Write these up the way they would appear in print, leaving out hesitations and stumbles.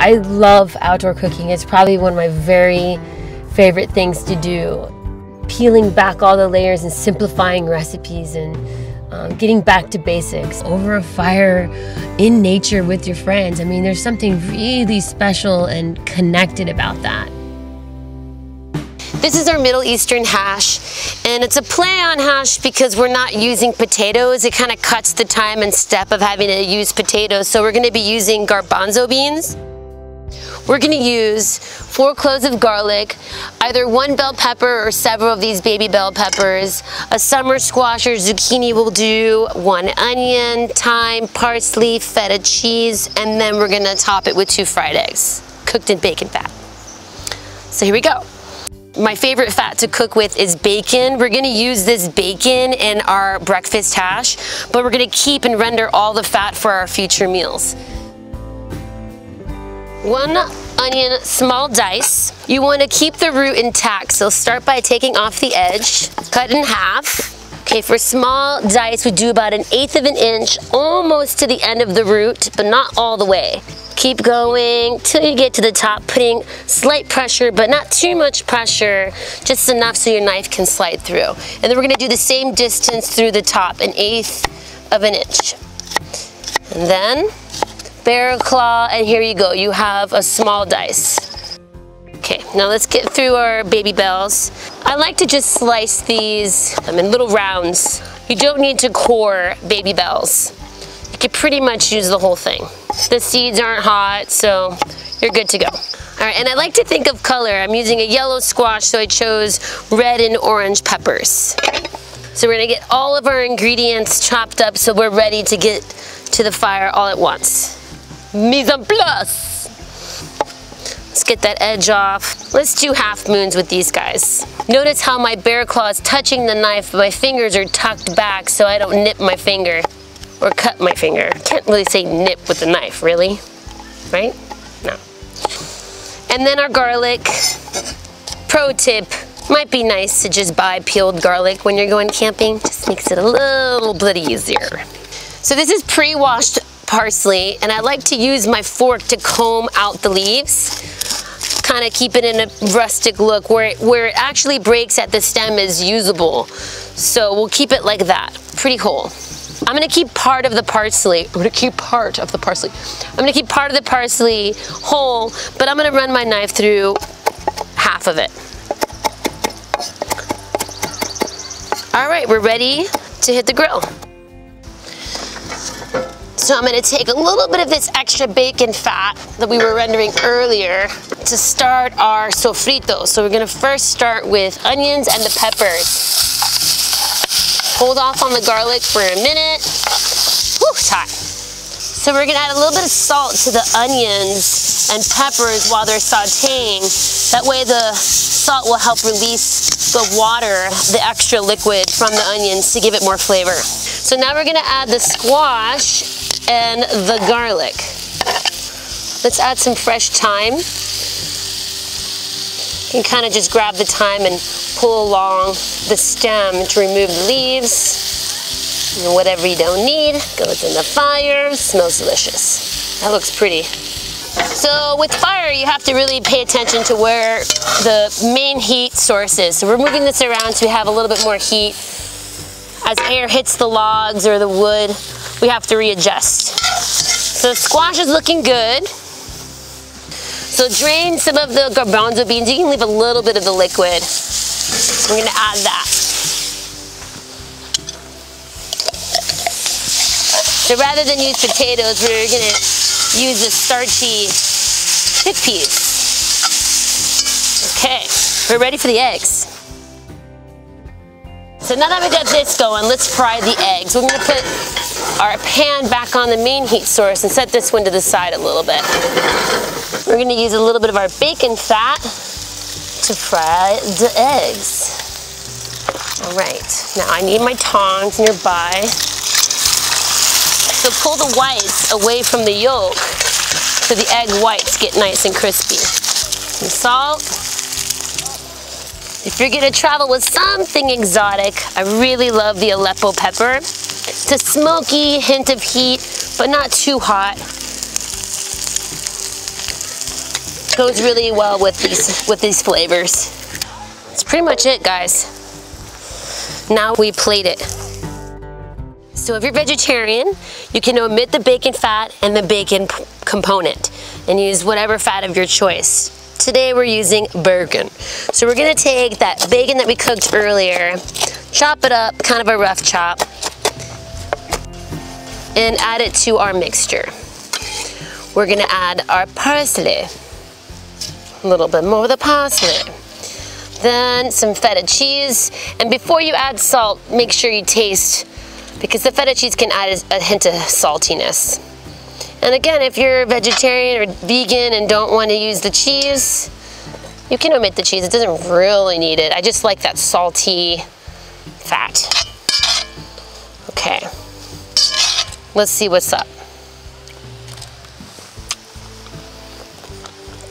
I love outdoor cooking. It's probably one of my very favorite things to do. Peeling back all the layers and simplifying recipes and getting back to basics over a fire in nature with your friends. I mean, there's something really special and connected about that. This is our Middle Eastern hash, and it's a play on hash because we're not using potatoes. It kind of cuts the time and step of having to use potatoes. So we're going to be using garbanzo beans. We're going to use 4 cloves of garlic, either 1 bell pepper or several of these baby bell peppers. A summer squash or zucchini will do, 1 onion, thyme, parsley, feta cheese, and then we're going to top it with 2 fried eggs, cooked in bacon fat. So here we go. My favorite fat to cook with is bacon. We're going to use this bacon in our breakfast hash, but we're going to keep and render all the fat for our future meals. 1 onion, small dice. You want to keep the root intact, so start by taking off the edge, cut in half. Okay, for small dice, we do about 1/8 of an inch, almost to the end of the root, but not all the way. Keep going till you get to the top, putting slight pressure, but not too much pressure, just enough so your knife can slide through. And then we're going to do the same distance through the top, 1/8 of an inch. And then barrel claw, and here you go. You have a small dice. Okay, now let's get through our baby bells. I like to just slice these in little rounds. You don't need to core baby bells. You can pretty much use the whole thing. The seeds aren't hot, so you're good to go. All right, and I like to think of color. I'm using a yellow squash, so I chose red and orange peppers. So we're gonna get all of our ingredients chopped up so we're ready to get to the fire all at once. Mise en place. Let's get that edge off. Let's do half moons with these guys. Notice how my bear claw is touching the knife, but my fingers are tucked back so I don't nip my finger or cut my finger. Can't really say nip with the knife, really, right? No. And then our garlic. Pro tip, might be nice to just buy peeled garlic when you're going camping. Just makes it a little bit easier. So this is pre-washed parsley, and I like to use my fork to comb out the leaves. Kind of keep it in a rustic look where it actually breaks at the stem is usable. So we'll keep it like that, pretty whole. I'm gonna keep part of the parsley. I'm gonna keep part of the parsley whole, but I'm gonna run my knife through half of it. All right, we're ready to hit the grill. So I'm gonna take a little bit of this extra bacon fat that we were rendering earlier to start our sofrito. So we're gonna first start with onions and the peppers. Hold off on the garlic for a minute. Whew, it's hot. So we're gonna add a little bit of salt to the onions and peppers while they're sauteing. That way the salt will help release the water, the extra liquid from the onions to give it more flavor. So now we're gonna add the squash and the garlic. Let's add some fresh thyme. You can kind of just grab the thyme and pull along the stem to remove the leaves. And whatever you don't need goes in the fire. Smells delicious. That looks pretty. So with fire, you have to really pay attention to where the main heat source is. So we're moving this around so we have a little bit more heat. As air hits the logs or the wood, we have to readjust. So the squash is looking good. So drain some of the garbanzo beans. You can leave a little bit of the liquid. We're gonna add that. So rather than use potatoes, we're gonna use the starchy chickpeas. Okay, we're ready for the eggs. So now that we got this going, let's fry the eggs. We're gonna put our pan back on the main heat source and set this one to the side a little bit. We're gonna use a little bit of our bacon fat to fry the eggs. All right, now I need my tongs nearby. So pull the whites away from the yolk so the egg whites get nice and crispy. Some salt. If you're gonna travel with something exotic, I really love the Aleppo pepper. It's a smoky hint of heat, but not too hot. goes really well with these flavors. That's pretty much it, guys. Now we plate it. So if you're vegetarian, you can omit the bacon fat and the bacon component and use whatever fat of your choice. Today we're using bacon. So we're gonna take that bacon that we cooked earlier, chop it up, kind of a rough chop, and add it to our mixture. We're gonna add our parsley. A little bit more of the parsley. Then some feta cheese. And before you add salt, make sure you taste, because the feta cheese can add a hint of saltiness. And again, if you're vegetarian or vegan and don't want to use the cheese, you can omit the cheese. It doesn't really need it. I just like that salty fat. Okay, let's see what's up.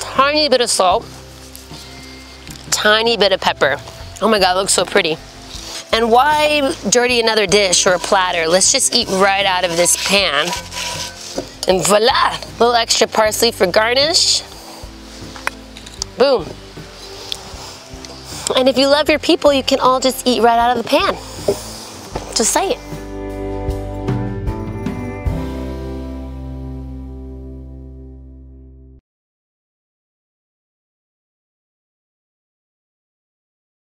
Tiny bit of salt, tiny bit of pepper. Oh my God, it looks so pretty. And why dirty another dish or a platter? Let's just eat right out of this pan. And voila, a little extra parsley for garnish. Boom. And if you love your people, you can all just eat right out of the pan. Just say it.